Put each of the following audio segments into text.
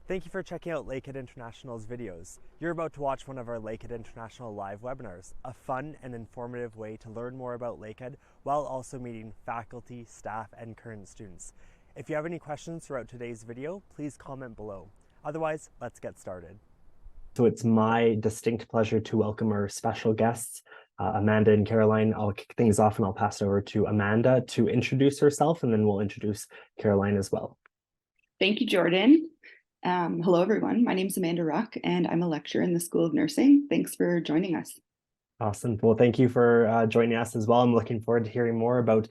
Thank you for checking out Lakehead International's videos. You're about to watch one of our Lakehead International live webinars, a fun and informative way to learn more about Lakehead while also meeting faculty, staff, and current students. If you have any questions throughout today's video, please comment below. Otherwise, let's get started. So it's my distinct pleasure to welcome our special guests, Amanda and Caroline. I'll kick things off and I'll pass it over to Amanda to introduce herself, and then we'll introduce Caroline as well. Thank you, Jordan. Hello, everyone. My name is Amanda Ruck, and I'm a lecturer in the School of Nursing. Thanks for joining us. Awesome. Well, thank you for joining us as well. I'm looking forward to hearing more about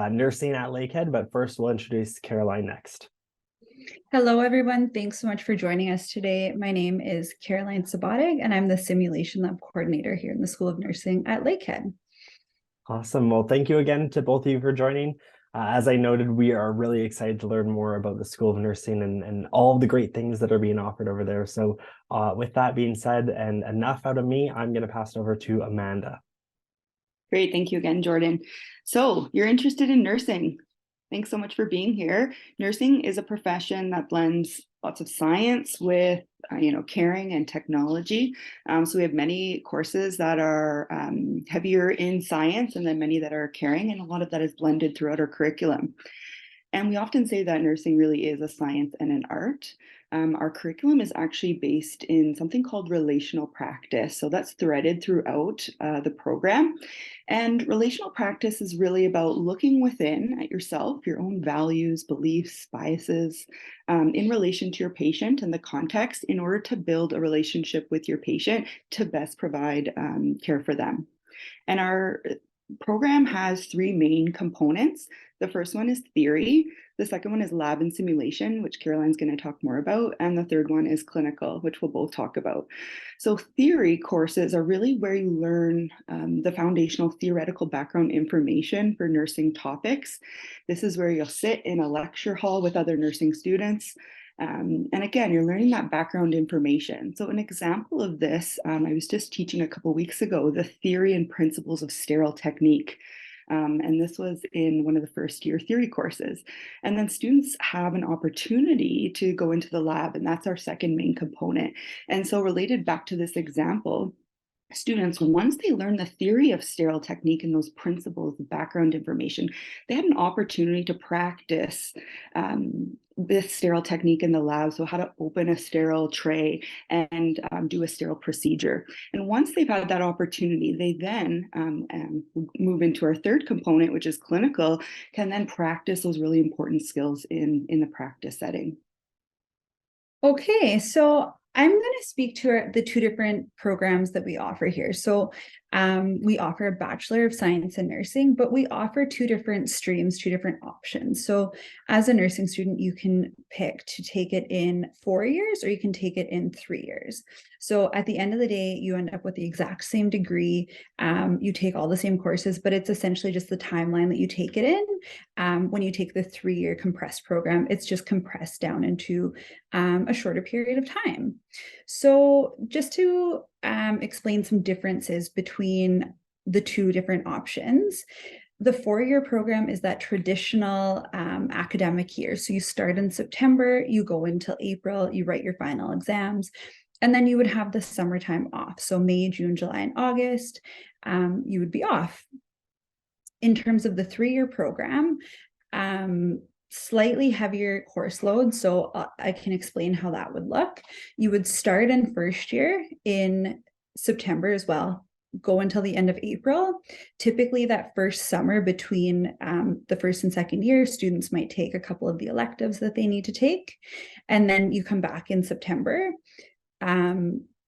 nursing at Lakehead, but first we'll introduce Caroline next. Hello, everyone. Thanks so much for joining us today. My name is Caroline Sabotig, and I'm the Simulation Lab Coordinator here in the School of Nursing at Lakehead. Awesome. Well, thank you again to both of you for joining. As I noted, we are really excited to learn more about the School of Nursing and all of the great things that are being offered over there. So with that being said, and enough out of me, I'm going to pass it over to Amanda. Great. Thank you again, Jordan. So you're interested in nursing. Thanks so much for being here. Nursing is a profession that blends lots of science with caring and technology. So we have many courses that are heavier in science, and then many that are caring, and a lot of that is blended throughout our curriculum. And we often say that nursing really is a science and an art. Our curriculum is actually based in something called relational practice. So that's threaded throughout the program. And relational practice is really about looking within at yourself, your own values, beliefs, biases, in relation to your patient and the context in order to build a relationship with your patient to best provide care for them. And our program has three main components. The first one is theory. The second one is lab and simulation, which Caroline's going to talk more about. And the third one is clinical, which we'll both talk about. So theory courses are really where you learn the foundational theoretical background information for nursing topics. This is where you'll sit in a lecture hall with other nursing students. And again, you're learning that background information. So an example of this, I was just teaching a couple weeks ago, the theory and principles of sterile technique. And this was in one of the first year theory courses. And then students have an opportunity to go into the lab, and that's our second main component. And so related back to this example, students, once they learn the theory of sterile technique and those principles, the background information, they had an opportunity to practice this sterile technique in the lab. So how to open a sterile tray and do a sterile procedure. And once they've had that opportunity, they then move into our third component, which is clinical, can then practice those really important skills in the practice setting. Okay, so I'm going to speak to the two different programs that we offer here. So we offer a Bachelor of Science in Nursing, but we offer two different streams, two different options. So as a nursing student, you can pick to take it in 4 years or you can take it in 3 years. So at the end of the day, you end up with the exact same degree. You take all the same courses, but it's essentially just the timeline that you take it in. When you take the 3-year compressed program, it's just compressed down into a shorter period of time. So just to explain some differences between the two different options. The 4-year program is that traditional academic year. So you start in September, you go until April, you write your final exams, and then you would have the summertime off. So May, June, July, and August, you would be off. In terms of the 3-year program, slightly heavier course load. So I can explain how that would look. You would start in first year in September as well, go until the end of April. Typically that first summer between the first and second year, students might take a couple of the electives that they need to take. And then you come back in September,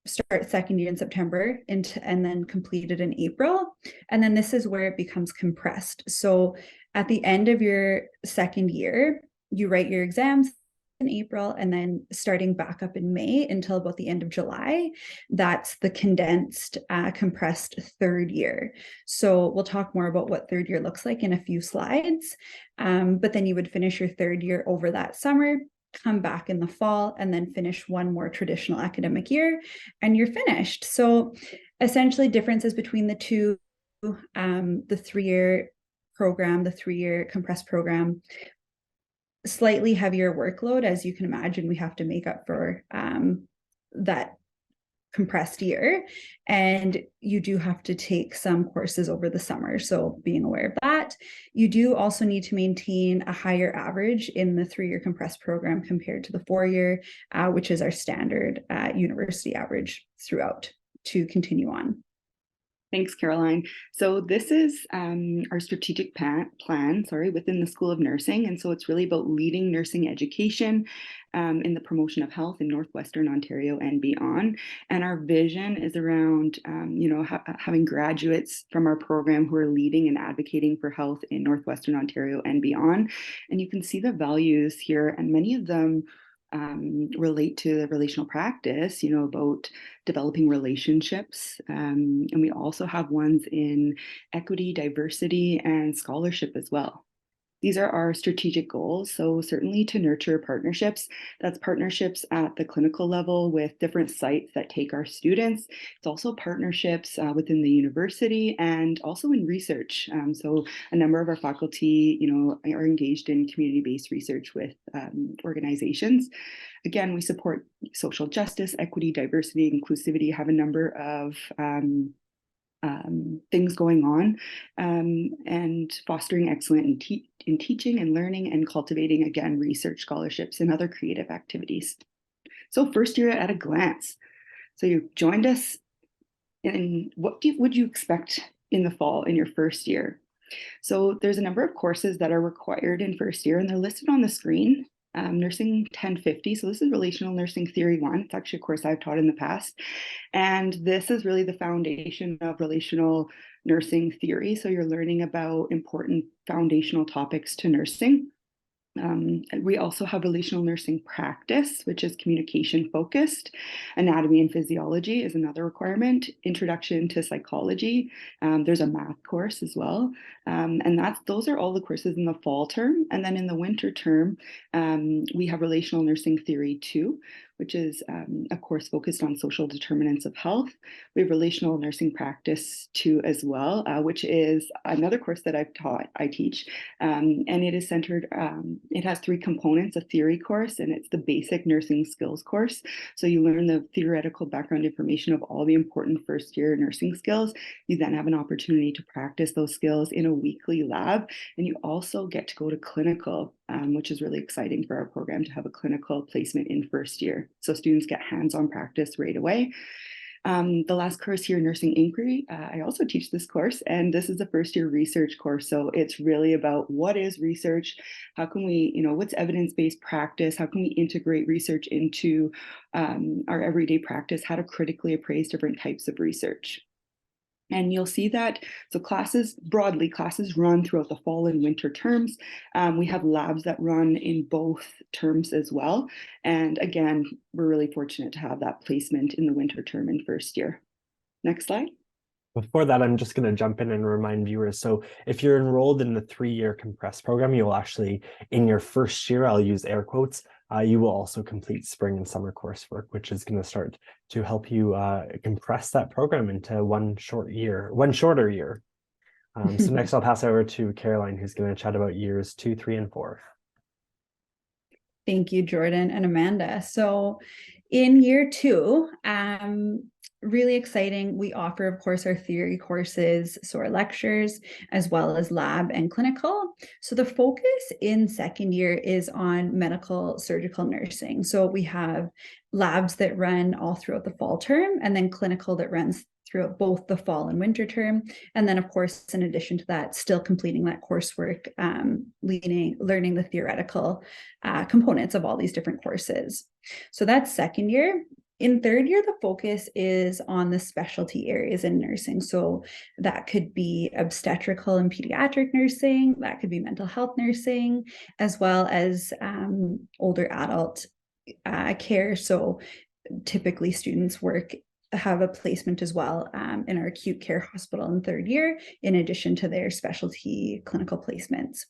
start second year in September and then complete it in April. And then this is where it becomes compressed. So at the end of your second year, you write your exams in April, and then starting back up in May until about the end of July, that's the condensed, compressed third year. So we'll talk more about what third year looks like in a few slides. But then you would finish your third year over that summer, come back in the fall, and then finish one more traditional academic year, and you're finished. So essentially differences between the two, the 3-year program, the 3-year compressed program. slightly heavier workload. As you can imagine, we have to make up for that compressed year, and you do have to take some courses over the summer. So being aware of that, you do also need to maintain a higher average in the 3-year compressed program compared to the 4-year, which is our standard university average throughout to continue on. Thanks, Caroline. So this is our strategic plan, within the School of Nursing. And so it's really about leading nursing education in the promotion of health in Northwestern Ontario and beyond. And our vision is around, having graduates from our program who are leading and advocating for health in Northwestern Ontario and beyond. And you can see the values here, and many of them relate to the relational practice, about developing relationships. And we also have ones in equity, diversity, and scholarship as well. These are our strategic goals. So certainly to nurture partnerships, that's partnerships at the clinical level with different sites that take our students. It's also partnerships within the university and also in research. So a number of our faculty, are engaged in community-based research with organizations. Again, we support social justice, equity, diversity, inclusivity, have a number of things going on, and fostering excellence in teaching and learning, and cultivating, again, research scholarships and other creative activities. So first year at a glance. So you joined us in what would you expect in the fall in your first year? So there's a number of courses that are required in first year, and they're listed on the screen. Nursing 1050. So this is Relational Nursing Theory 1. It's actually a course I've taught in the past. And this is really the foundation of relational nursing theory. So you're learning about important foundational topics to nursing. We also have relational nursing practice, which is communication focused. Anatomy and physiology is another requirement. Introduction to psychology. There's a math course as well. And those are all the courses in the fall term. And then in the winter term, we have Relational Nursing Theory 2, which is a course focused on social determinants of health. We have Relational Nursing Practice 2 as well, which is another course that I teach. And it is centered, it has 3 components: a theory course, and it's the basic nursing skills course. So you learn the theoretical background information of all the important first year nursing skills. You then have an opportunity to practice those skills in a weekly lab. And you also get to go to clinical, which is really exciting for our program to have a clinical placement in first year. So students get hands-on practice right away. The last course here, Nursing Inquiry, I also teach this course, and this is a first year research course. So it's really about what is research, how can we, what's evidence-based practice, how can we integrate research into our everyday practice, how to critically appraise different types of research. And you'll see that, so classes run throughout the fall and winter terms. We have labs that run in both terms as well. And again, we're really fortunate to have that placement in the winter term in first year. Next slide. Before that, I'm just going to jump in and remind viewers. So if you're enrolled in the 3-year compressed program, you will actually, in your first year, I'll use air quotes, you will also complete spring and summer coursework, which is going to start to help you compress that program into one shorter year. So next I'll pass over to Caroline, who's going to chat about years 2, 3, and 4. Thank you, Jordan and Amanda. So in year 2, really exciting. We offer, of course, our theory courses, so our lectures, as well as lab and clinical. So the focus in second year is on medical surgical nursing. So we have labs that run all throughout the fall term, and then clinical that runs throughout both the fall and winter term. And then, of course, in addition to that, still completing that coursework, learning the theoretical components of all these different courses. So that's second year. In third year, the focus is on the specialty areas in nursing. So that could be obstetrical and pediatric nursing, that could be mental health nursing, as well as older adult care. So typically students have a placement as well in our acute care hospital in third year, in addition to their specialty clinical placements.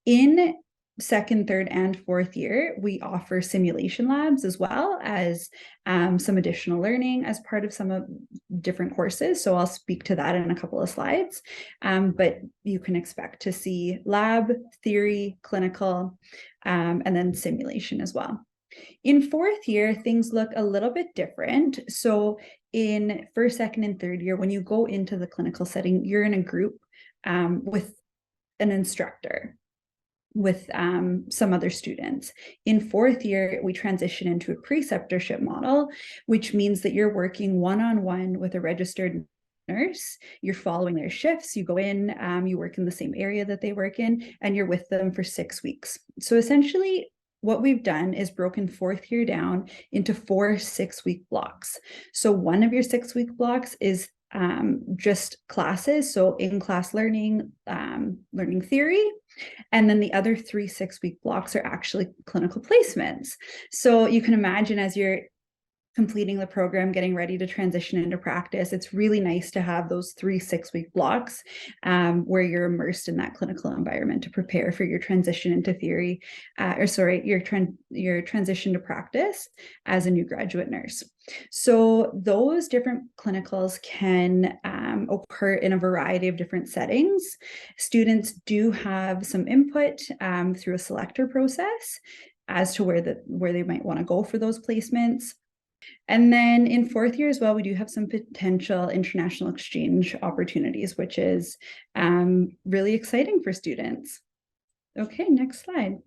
In second, third, and fourth year, we offer simulation labs as well as some additional learning as part of some of different courses. So I'll speak to that in a couple of slides. But you can expect to see lab, theory, clinical, and then simulation as well. In fourth year, things look a little bit different. So in first, second, and third year, when you go into the clinical setting, you're in a group with an instructor, with some other students. In fourth year, we transition into a preceptorship model, which means that you're working one-on-one with a registered nurse. You're following their shifts. You go in, you work in the same area that they work in, and you're with them for 6 weeks. So essentially, what we've done is broken fourth year down into 4 6-week blocks. So one of your 6-week blocks is just classes, so in-class learning, learning theory, and then the other 3 6-week blocks are actually clinical placements. So you can imagine as you're completing the program, getting ready to transition into practice, it's really nice to have those 3 6-week blocks where you're immersed in that clinical environment to prepare for your transition into theory, your transition to practice as a new graduate nurse. So those different clinicals can occur in a variety of different settings. Students do have some input through a selector process as to where they might want to go for those placements. And then in fourth year as well, we do have some potential international exchange opportunities, which is really exciting for students. Okay, next slide.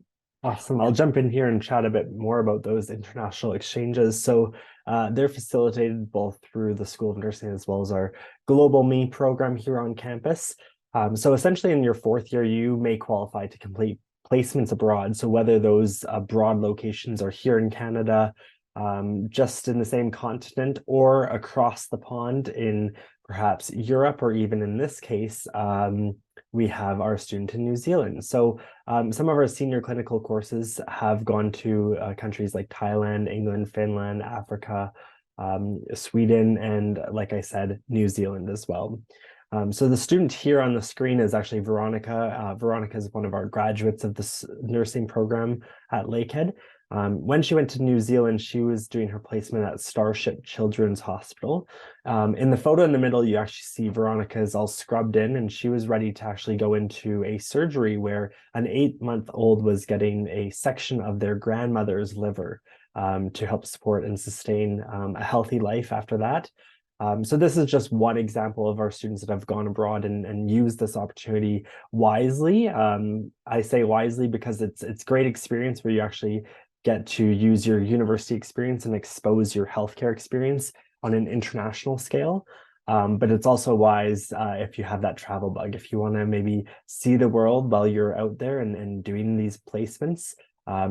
Awesome. I'll jump in here and chat a bit more about those international exchanges. So they're facilitated both through the School of Nursing as well as our Global Me program here on campus. So essentially in your fourth year, you may qualify to complete placements abroad. So whether those abroad locations are here in Canada, just in the same continent, or across the pond in perhaps Europe, or even in this case, we have our student in New Zealand. So some of our senior clinical courses have gone to countries like Thailand, England, Finland, Africa, Sweden, and like I said, New Zealand as well. So the student here on the screen is actually Veronica. Veronica is one of our graduates of this nursing program at Lakehead. When she went to New Zealand, she was doing her placement at Starship Children's Hospital. In the photo in the middle, you actually see Veronica is all scrubbed in, and she was ready to actually go into a surgery where an 8-month-old was getting a section of their grandmother's liver to help support and sustain a healthy life after that. So this is just one example of our students that have gone abroad and used this opportunity wisely. I say wisely because it's great experience where you actually get to use your university experience and expose your healthcare experience on an international scale. But it's also wise if you have that travel bug, if you want to maybe see the world while you're out there and doing these placements,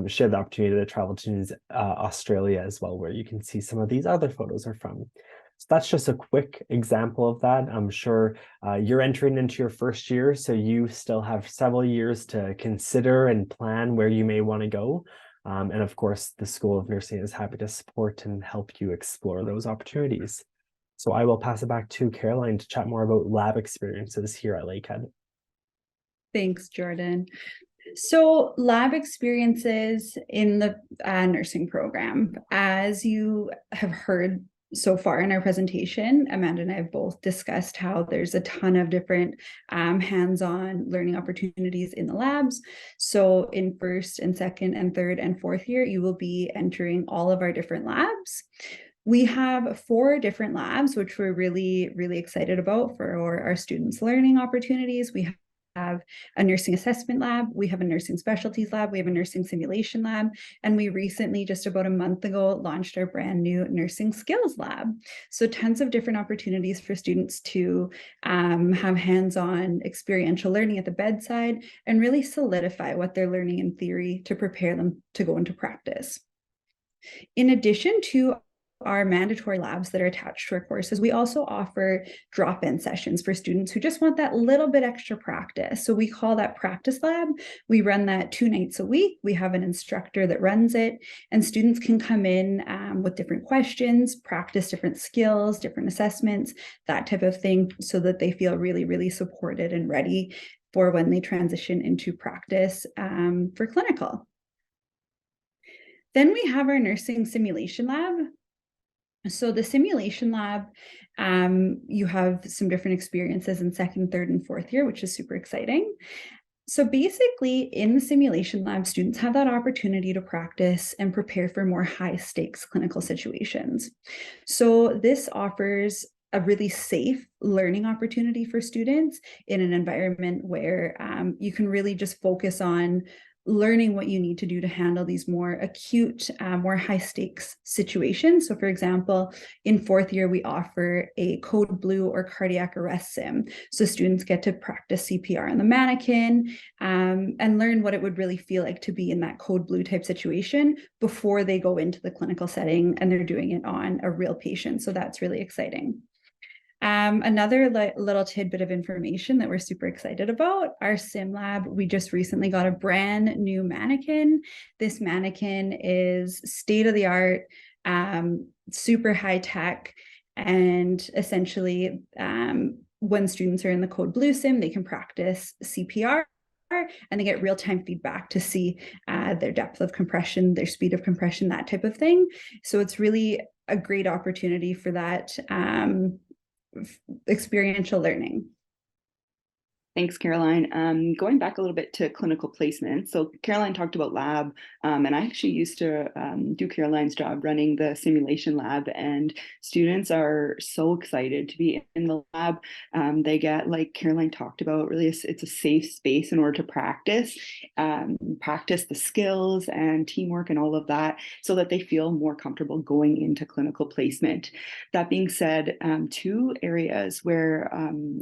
she had the opportunity to travel to Australia as well, where you can see some of these other photos are from. So that's just a quick example of that. I'm sure you're entering into your first year, so you still have several years to consider and plan where you may want to go. And of course, the School of Nursing is happy to support and help you explore those opportunities. So I will pass it back to Caroline to chat more about lab experiences here at Lakehead. Thanks, Jordan. So lab experiences in the nursing program, as you have heard so far in our presentation, Amanda and I have both discussed how there's a ton of different hands-on learning opportunities in the labs. So in first and second and third and fourth year, you will be entering all of our different labs. We have 4 different labs, which we're really, really excited about for our students' learning opportunities. We have a nursing assessment lab, we have a nursing specialties lab, we have a nursing simulation lab, and we recently, just about a month ago, launched our brand new nursing skills lab. So tons of different opportunities for students to have hands-on experiential learning at the bedside and really solidify what they're learning in theory to prepare them to go into practice. In addition to our mandatory labs that are attached to our courses, we also offer drop-in sessions for students who just want that little bit extra practice. So we call that practice lab. We run that 2 nights a week. We have an instructor that runs it, and students can come in with different questions, practice different skills, different assessments, that type of thing, so that they feel really, really supported and ready for when they transition into practice for clinical. Then we have our nursing simulation lab. So the simulation lab, you have some different experiences in second, third, and fourth year, which is super exciting. So basically, in the simulation lab, students have that opportunity to practice and prepare for more high stakes clinical situations. So this offers a really safe learning opportunity for students in an environment where you can really just focus on learning what you need to do to handle these more acute, more high stakes situations. So for example, in fourth year, we offer a code blue or cardiac arrest sim. So students get to practice CPR on the mannequin and learn what it would really feel like to be in that code blue type situation before they go into the clinical setting and they're doing it on a real patient. So that's really exciting. Another little tidbit of information that we're super excited about, our sim lab, we just recently got a brand new mannequin. This mannequin is state-of-the-art, super high tech, and essentially when students are in the Code Blue sim, they can practice CPR and they get real-time feedback to see their depth of compression, their speed of compression, that type of thing. So it's really a great opportunity for that experiential learning. Thanks, Caroline. Going back a little bit to clinical placement. So Caroline talked about lab, and I actually used to do Caroline's job running the simulation lab, and students are so excited to be in the lab. They get, like Caroline talked about, really it's a safe space in order to practice the skills and teamwork and all of that, so that they feel more comfortable going into clinical placement. That being said, two areas where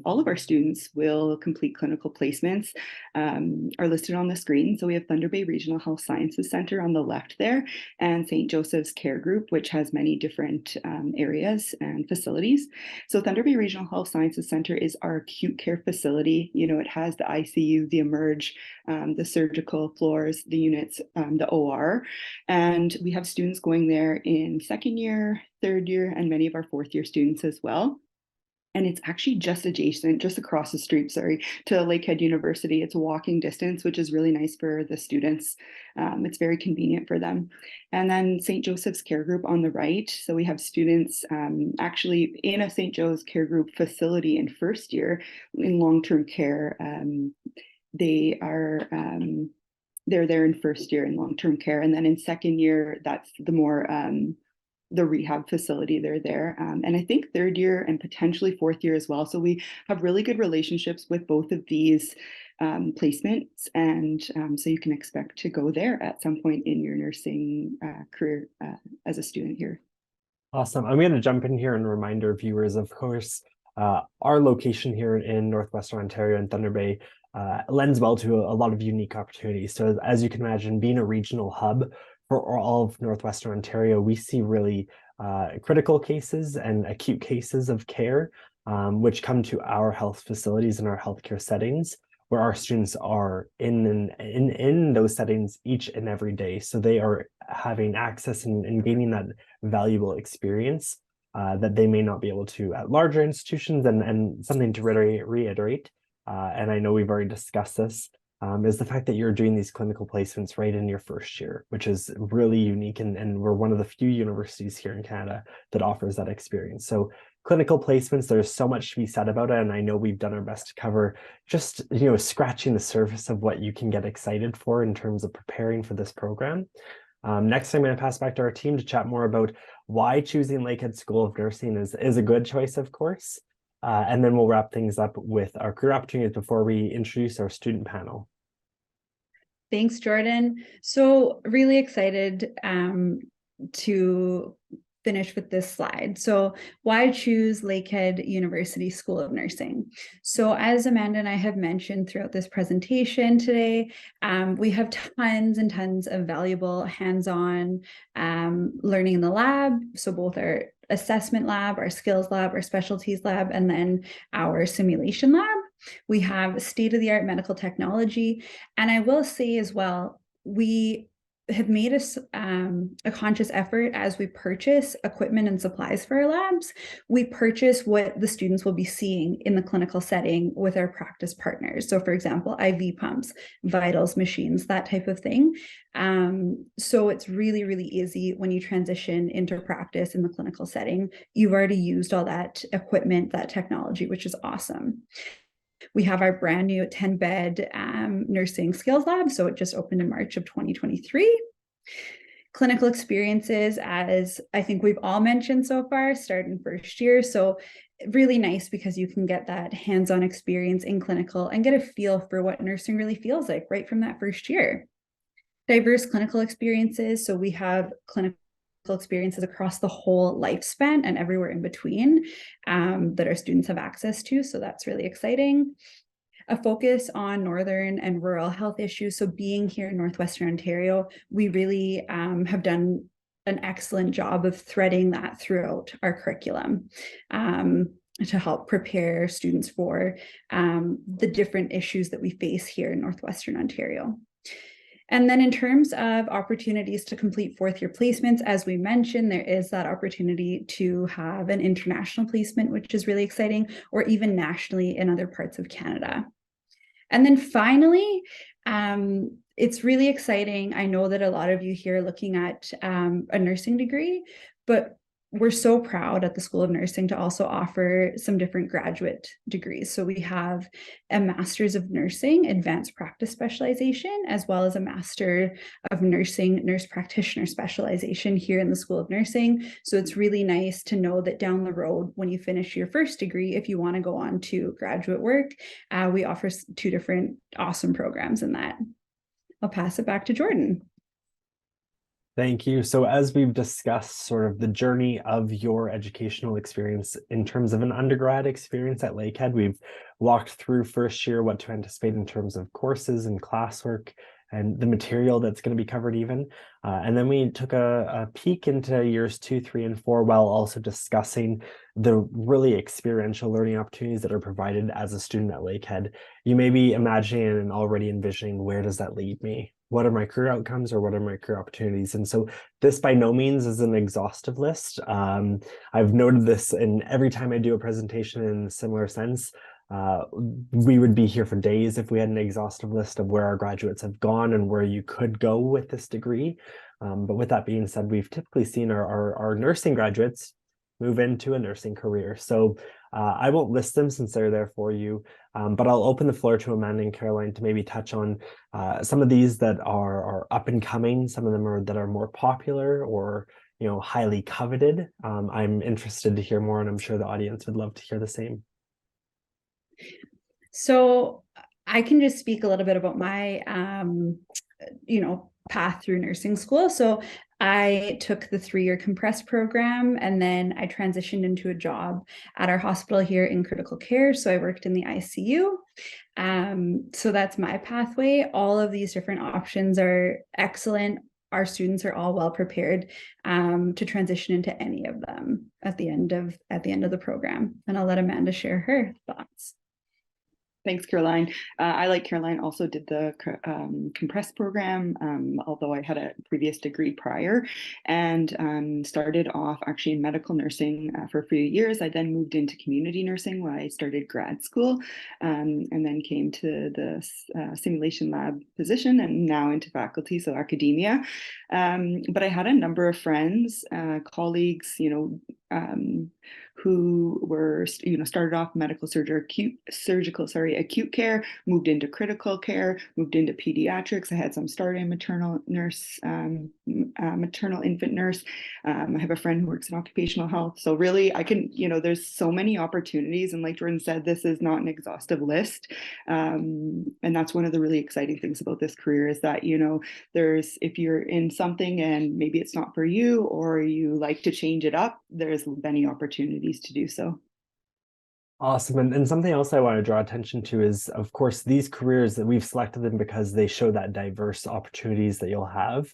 all of our students will complete clinical placements are listed on the screen. So we have Thunder Bay Regional Health Sciences Center on the left there, and St. Joseph's Care Group, which has many different areas and facilities. So Thunder Bay Regional Health Sciences Center is our acute care facility. You know, it has the ICU, the emerge, the surgical floors, the units, the OR, and we have students going there in second year, third year, and many of our fourth year students as well. And it's actually just adjacent, just across the street, to Lakehead University. It's a walking distance, which is really nice for the students. It's very convenient for them. And then St. Joseph's Care Group on the right. So we have students actually in a St. Joe's Care Group facility in first year in long-term care. They're there in first year in long-term care. And then in second year, that's the more the rehab facility, they're there. And I think third year and potentially fourth year as well. So we have really good relationships with both of these placements. And so you can expect to go there at some point in your nursing career as a student here. Awesome. I'm going to jump in here and remind our viewers, of course, our location here in Northwestern Ontario and Thunder Bay lends well to a lot of unique opportunities. So as you can imagine, being a regional hub for all of Northwestern Ontario, we see really critical cases and acute cases of care, which come to our health facilities and our healthcare settings, where our students are in those settings each and every day. So they are having access and gaining that valuable experience that they may not be able to at larger institutions. And something to reiterate, and I know we've already discussed this, is the fact that you're doing these clinical placements right in your first year, which is really unique. And we're one of the few universities here in Canada that offers that experience. So clinical placements, there's so much to be said about it. And I know we've done our best to cover just, scratching the surface of what you can get excited for in terms of preparing for this program. Next, I'm going to pass back to our team to chat more about why choosing Lakehead School of Nursing is a good choice, of course. And then we'll wrap things up with our career opportunities before we introduce our student panel. Thanks, Jordan. So really excited to finish with this slide. So why choose Lakehead University School of Nursing? So as Amanda and I have mentioned throughout this presentation today, we have tons and tons of valuable hands-on learning in the lab. So both our assessment lab, our skills lab, our specialties lab, and then our simulation lab. We have state-of-the-art medical technology. And I will say as well, we have made a conscious effort as we purchase equipment and supplies for our labs. We purchase what the students will be seeing in the clinical setting with our practice partners. So for example, IV pumps, vitals machines, that type of thing. So it's really, really easy when you transition into practice in the clinical setting. You've already used all that equipment, that technology, which is awesome. We have our brand new 10-bed nursing skills lab. So it just opened in March of 2023. Clinical experiences, as I think we've all mentioned so far, start in first year. So really nice because you can get that hands-on experience in clinical and get a feel for what nursing really feels like right from that first year. Diverse clinical experiences. So we have clinical experiences across the whole lifespan and everywhere in between that our students have access to. So that's really exciting. A focus on northern and rural health issues. So being here in Northwestern Ontario, we really have done an excellent job of threading that throughout our curriculum to help prepare students for the different issues that we face here in Northwestern Ontario. And then in terms of opportunities to complete fourth year placements, as we mentioned, there is that opportunity to have an international placement, which is really exciting, or even nationally in other parts of Canada. And then finally, it's really exciting. I know that a lot of you here are looking at a nursing degree, but we're so proud at the School of Nursing to also offer some different graduate degrees. So we have a Master's of Nursing, Advanced Practice Specialization, as well as a Master of Nursing, Nurse Practitioner Specialization here in the School of Nursing. So it's really nice to know that down the road, when you finish your first degree, if you want to go on to graduate work, we offer two different awesome programs in that. I'll pass it back to Jordan. Thank you. So as we've discussed sort of the journey of your educational experience in terms of an undergrad experience at Lakehead, we've walked through first year, what to anticipate in terms of courses and classwork and the material that's going to be covered even. And then we took a peek into years 2, 3, and 4 while also discussing the really experiential learning opportunities that are provided as a student at Lakehead. You may be imagining and already envisioning, where does that lead me? What are my career outcomes or what are my career opportunities? And so this by no means is an exhaustive list. I've noted this in every time I do a presentation in a similar sense. We would be here for days if we had an exhaustive list of where our graduates have gone and where you could go with this degree. But with that being said, we've typically seen our nursing graduates move into a nursing career. So I won't list them since they're there for you, but I'll open the floor to Amanda and Caroline to maybe touch on some of these that are up and coming, some of them that are more popular or highly coveted. I'm interested to hear more, and I'm sure the audience would love to hear the same. So I can just speak a little bit about my path through nursing school. So I took the 3-year compressed program, and then I transitioned into a job at our hospital here in critical care. So I worked in the ICU. So that's my pathway. All of these different options are excellent. Our students are all well prepared to transition into any of them at the end of the program. And I'll let Amanda share her thoughts. Thanks, Caroline. I, like Caroline, also did the compressed program, although I had a previous degree prior, and started off actually in medical nursing for a few years. I then moved into community nursing when I started grad school, and then came to the simulation lab position and now into faculty, so academia. But I had a number of friends, colleagues, who were, started off medical acute care, moved into critical care, moved into pediatrics. I had some started in maternal nurse, maternal infant nurse. I have a friend who works in occupational health. So really I can, there's so many opportunities. And like Jordan said, this is not an exhaustive list. And that's one of the really exciting things about this career is that, if you're in something and maybe it's not for you, or you like to change it up, there's many opportunities to do so. Awesome. And something else I want to draw attention to is, of course, these careers that we've selected them because they show that diverse opportunities that you'll have.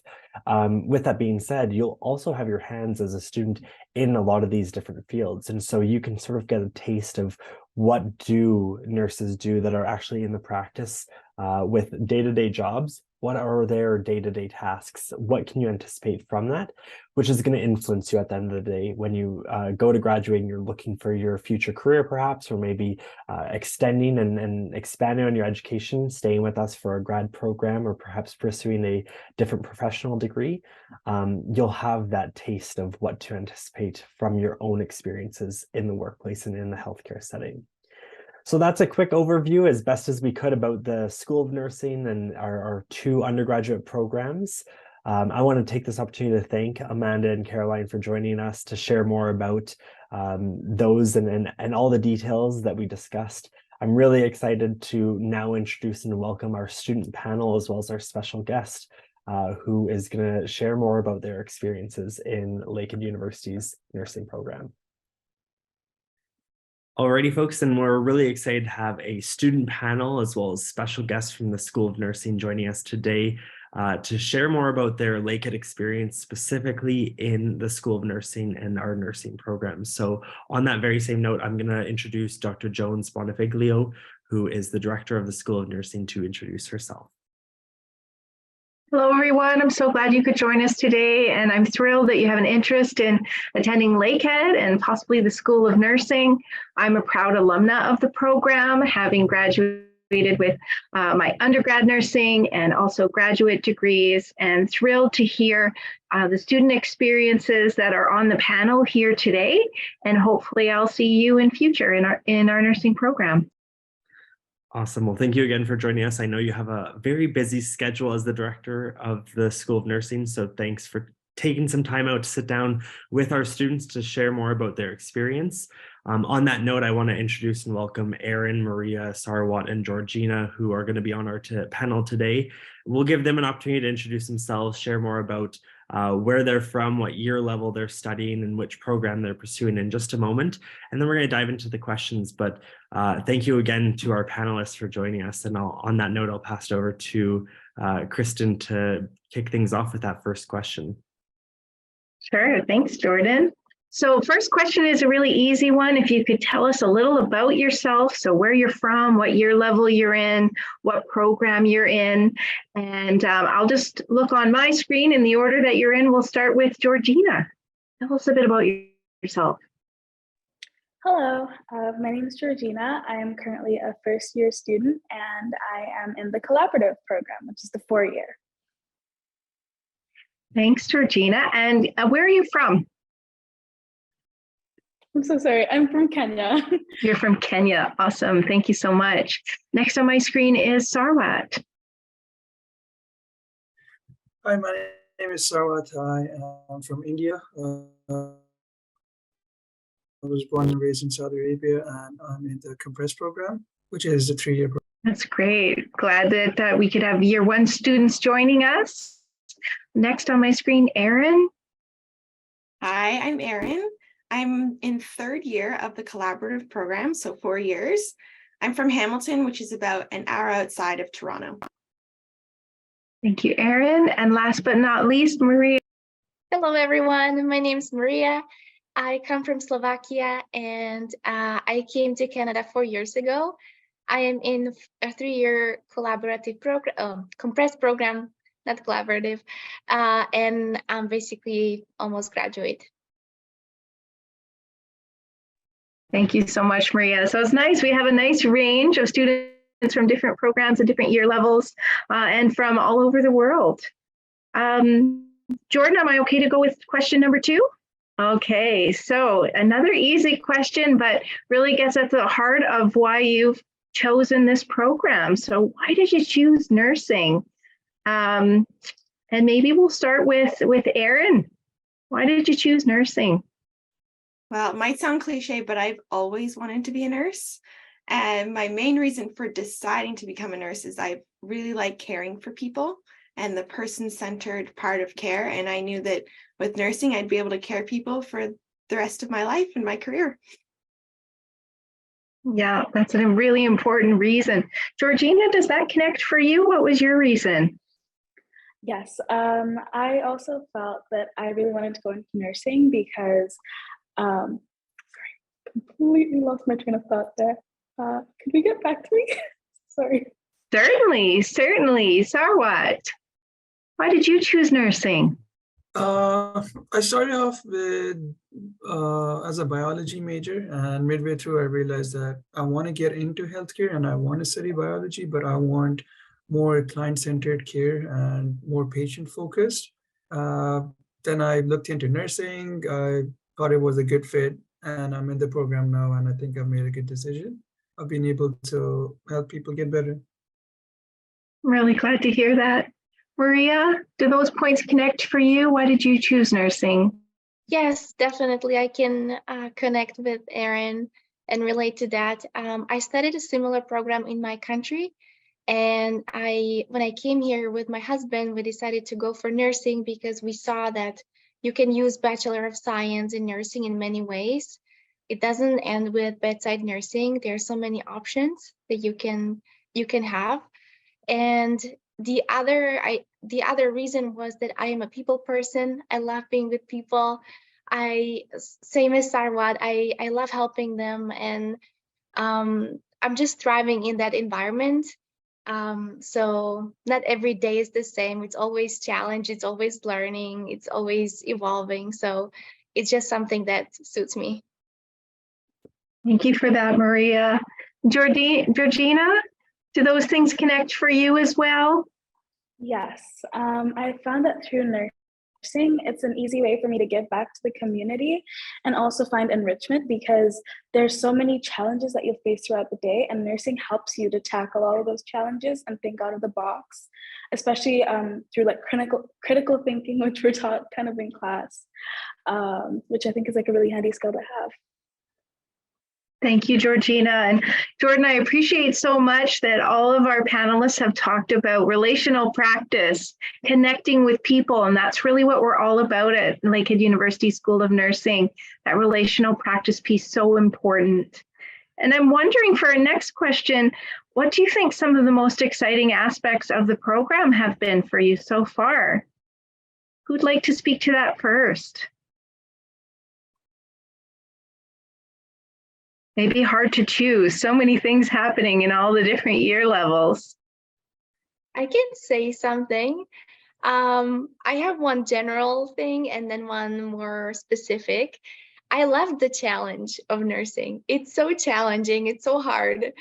With that being said, you'll also have your hands as a student in a lot of these different fields. And so you can sort of get a taste of what do nurses do that are actually in the practice with day-to-day jobs. what are their day-to-day tasks? What can you anticipate from that? Which is going to influence you at the end of the day when you go to graduate and you're looking for your future career, perhaps, or maybe extending and expanding on your education, staying with us for a grad program, or perhaps pursuing a different professional degree. You'll have that taste of what to anticipate from your own experiences in the workplace and in the healthcare setting. So that's a quick overview as best as we could about the School of Nursing and our two undergraduate programs. I want to take this opportunity to thank Amanda and Caroline for joining us to share more about those and all the details that we discussed. I'm really excited to now introduce and welcome our student panel as well as our special guest, who is going to share more about their experiences in Lakehead University's nursing program. Alrighty, folks, and we're really excited to have a student panel as well as special guests from the School of Nursing joining us today to share more about their Lakehead experience, specifically in the School of Nursing and our nursing programs. So on that very same note, I'm going to introduce Dr. Jones-Bonofiglio, who is the director of the School of Nursing, to introduce herself. Hello, everyone. I'm so glad you could join us today, and I'm thrilled that you have an interest in attending Lakehead and possibly the School of Nursing. I'm a proud alumna of the program, having graduated with my undergrad nursing and also graduate degrees, and thrilled to hear the student experiences that are on the panel here today, and hopefully I'll see you in future in our nursing program. Awesome. Well, thank you again for joining us. I know you have a very busy schedule as the director of the School of Nursing, so thanks for taking some time out to sit down with our students to share more about their experience. On that note, I want to introduce and welcome Erin, Maria, Sarwat, and Georgina, who are going to be on our panel today. We'll give them an opportunity to introduce themselves, share more about where they're from, what year level they're studying, and which program they're pursuing in just a moment. And then we're going to dive into the questions. But thank you again to our panelists for joining us. And on that note, I'll pass it over to Kristen to kick things off with that first question. Sure. Thanks, Jordan. So first question is a really easy one. If you could tell us a little about yourself, so where you're from, what year level you're in, what program you're in, and I'll just look on my screen in the order that you're in. We'll start with Georgina. Tell us a bit about yourself. Hello, my name is Georgina. I am currently a first-year student, and I am in the collaborative program, which is the 4-year. Thanks, Georgina. And where are you from? I'm so sorry. I'm from Kenya. You're from Kenya. Awesome. Thank you so much. Next on my screen is Sarwat. Hi, my name is Sarwat. I am from India. I was born and raised in Saudi Arabia, and I'm in the compressed program, which is a 3-year program. That's great. Glad that we could have year 1 students joining us. Next on my screen, Erin. Hi, I'm Erin. I'm in 3rd year of the collaborative program, so 4 years. I'm from Hamilton, which is about an hour outside of Toronto. Thank you, Erin. And last but not least, Maria. Hello, everyone. My name is Maria. I come from Slovakia, and I came to Canada 4 years ago. I am in a 3-year collaborative program, compressed program, not collaborative, and I'm basically almost graduate. Thank you so much, Maria. So it's nice. We have a nice range of students from different programs and different year levels and from all over the world. Jordan, am I okay to go with question number 2? Okay, so another easy question, but really gets at the heart of why you've chosen this program. So why did you choose nursing? And maybe we'll start with Erin. Why did you choose nursing? Well, it might sound cliche, but I've always wanted to be a nurse. And my main reason for deciding to become a nurse is I really like caring for people and the person-centered part of care. And I knew that with nursing, I'd be able to care people for the rest of my life and my career. Yeah, that's a really important reason. Georgina, does that connect for you? What was your reason? Yes, I also felt that I really wanted to go into nursing because, sorry, completely lost my train of thought there. Could we get back to me? Sorry. Certainly, certainly. Sarwat, why did you choose nursing? I started off with as a biology major, and midway through, I realized that I want to get into healthcare and I want to study biology, but I want more client-centered care and more patient-focused. Uh, then I looked into nursing. I thought it was a good fit, and I'm in the program now, and I think I've made a good decision. I've been able to help people get better. I'm really glad to hear that. Maria, do those points connect for you? Why did you choose nursing? Yes, definitely. I can connect with Erin and relate to that. I studied a similar program in my country. And when I came here with my husband, we decided to go for nursing because we saw that you can use Bachelor of Science in nursing in many ways. It doesn't end with bedside nursing. There are so many options that you can have. And the other reason was that I am a people person. I love being with people. Same as Sarwat, I love helping them, and I'm just thriving in that environment. So not every day is the same. It's always challenge, it's always learning, it's always evolving. So it's just something that suits me. Thank you for that, Maria. Georgina, do those things connect for you as well? Yes, I found that through nursing, it's an easy way for me to give back to the community and also find enrichment, because there's so many challenges that you'll face throughout the day, and nursing helps you to tackle all of those challenges and think out of the box, especially through like critical thinking, which we're taught kind of in class, which I think is like a really handy skill to have. Thank you, Georgina. And Jordan, I appreciate so much that all of our panelists have talked about relational practice, connecting with people, and that's really what we're all about at Lakehead University School of Nursing, that relational practice piece, so important. And I'm wondering for our next question, what do you think some of the most exciting aspects of the program have been for you so far? Who'd like to speak to that first? Maybe hard to choose. So many things happening in all the different year levels. I can say something. I have one general thing and then one more specific. I love the challenge of nursing. It's so challenging. It's so hard.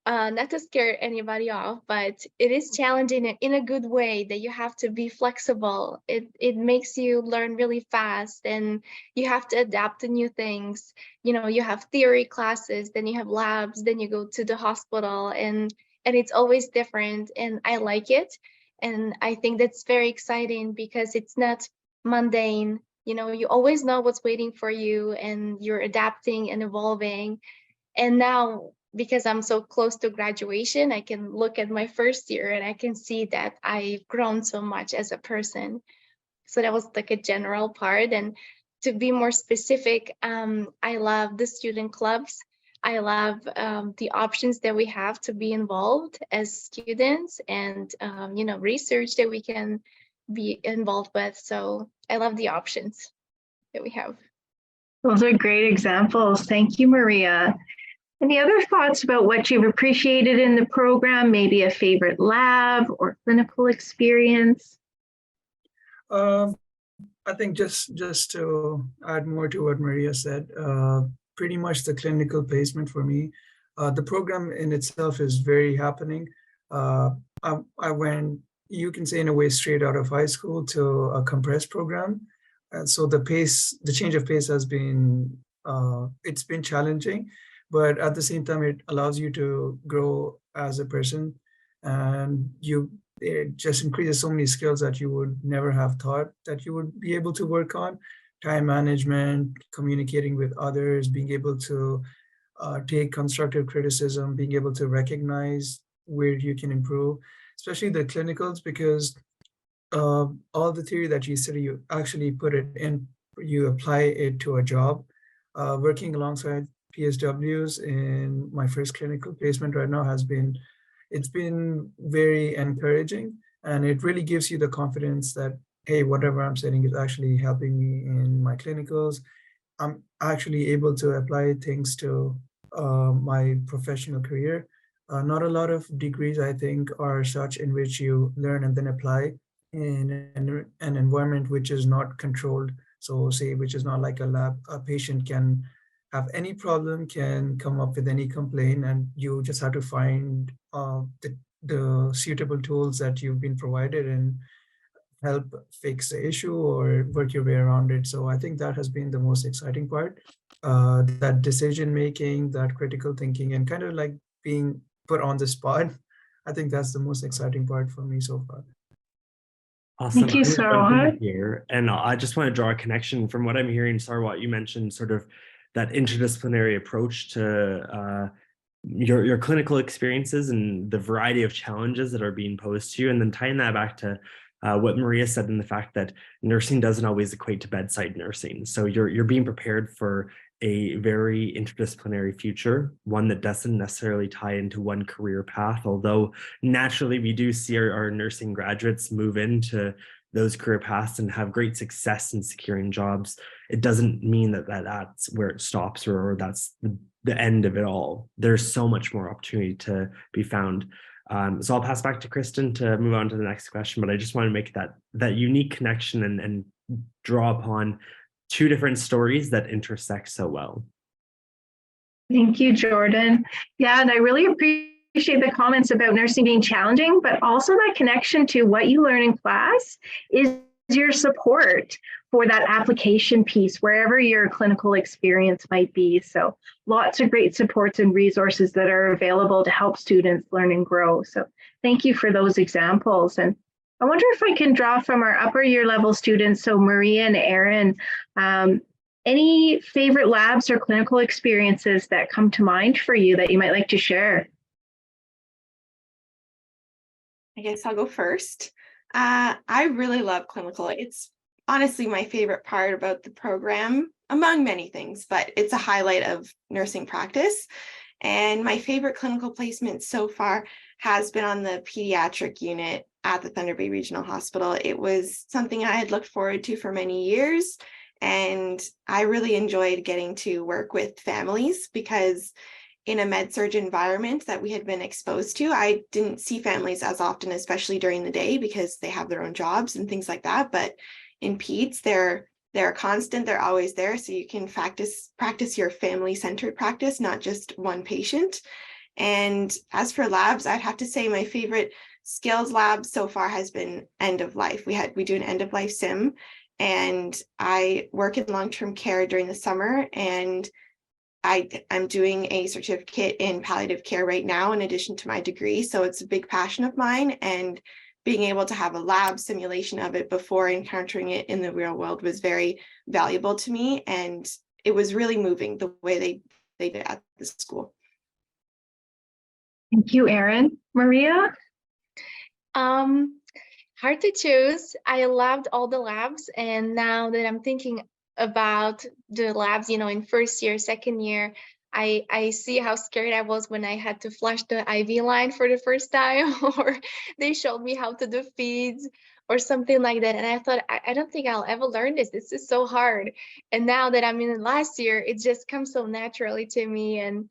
Not to scare anybody off, but it is challenging in a good way, that you have to be flexible. It makes you learn really fast, and you have to adapt to new things. You know, you have theory classes, then you have labs, then you go to the hospital, and it's always different, and I like it. And I think that's very exciting because it's not mundane. You know, you always know what's waiting for you, and you're adapting and evolving. And now, because I'm so close to graduation, I can look at my first year and I can see that I've grown so much as a person. So that was like a general part. And to be more specific, I love the student clubs. I love the options that we have to be involved as students, and you know, research that we can be involved with. So I love the options that we have. Those are great examples. Thank you, Maria. Any other thoughts about what you've appreciated in the program? Maybe a favorite lab or clinical experience? I think just to add more to what Maria said, pretty much the clinical placement for me. The program in itself is very happening. I went, you can say in a way, straight out of high school to a compressed program. And so the change of pace has been, it's been challenging, but at the same time, it allows you to grow as a person, and it just increases so many skills that you would never have thought that you would be able to work on. Time management, communicating with others, being able to take constructive criticism, being able to recognize where you can improve, especially the clinicals, because all the theory that you study, you actually put it in, you apply it to a job. Working alongside PSWs in my first clinical placement right now it's been very encouraging, and it really gives you the confidence that, hey, whatever I'm studying is actually helping me in my clinicals. I'm actually able to apply things to my professional career. Not a lot of degrees, I think, are such in which you learn and then apply in an environment which is not controlled. So say, which is not like a lab. A patient can have any problem, can come up with any complaint, and you just have to find the suitable tools that you've been provided and help fix the issue or work your way around it. So I think that has been the most exciting part. That decision making, that critical thinking, and kind of like being put on the spot. I think that's the most exciting part for me so far. Awesome. Thank you, I'm gonna jump in Sarwat. here, and I just want to draw a connection from what I'm hearing, Sarwat. You mentioned sort of that interdisciplinary approach to your clinical experiences and the variety of challenges that are being posed to you, and then tying that back to what Maria said, in the fact that nursing doesn't always equate to bedside nursing. So you're being prepared for a very interdisciplinary future, one that doesn't necessarily tie into one career path, although naturally we do see our nursing graduates move into those career paths and have great success in securing jobs. It doesn't mean that that's where it stops, or that's the end of it all. There's so much more opportunity to be found. So I'll pass back to Kristen to move on to the next question, but I just want to make that unique connection and draw upon two different stories that intersect so well. Thank you, Jordan. Yeah, and I really appreciate the comments about nursing being challenging, but also that connection to what you learn in class is your support for that application piece, wherever your clinical experience might be. So lots of great supports and resources that are available to help students learn and grow. So thank you for those examples. And I wonder if I can draw from our upper year level students, so Maria and Aaron, any favorite labs or clinical experiences that come to mind for you that you might like to share? I guess I'll go first. I really love clinical. It's honestly my favorite part about the program, among many things, but it's a highlight of nursing practice. And my favorite clinical placement so far has been on the pediatric unit at the Thunder Bay Regional Hospital. It was something I had looked forward to for many years. And I really enjoyed getting to work with families, because in a med-surg environment that we had been exposed to, I didn't see families as often, especially during the day, because they have their own jobs and things like that. But in peds, they're constant, they're always there. So you can practice your family-centered practice, not just one patient. And as for labs, I'd have to say my favorite skills lab so far has been end of life. We do an end of life sim, and I work in long-term care during the summer, and I'm doing a certificate in palliative care right now in addition to my degree. So it's a big passion of mine, and being able to have a lab simulation of it before encountering it in the real world was very valuable to me. And it was really moving the way they did at the school. Thank you, Erin. Maria? Hard to choose. I loved all the labs, and now that I'm thinking about the labs, in first year, second year, I see how scared I was when I had to flush the IV line for the first time, or they showed me how to do feeds or something like that. And I thought, I don't think I'll ever learn this. This is so hard. And now that I'm in the last year, it just comes so naturally to me. And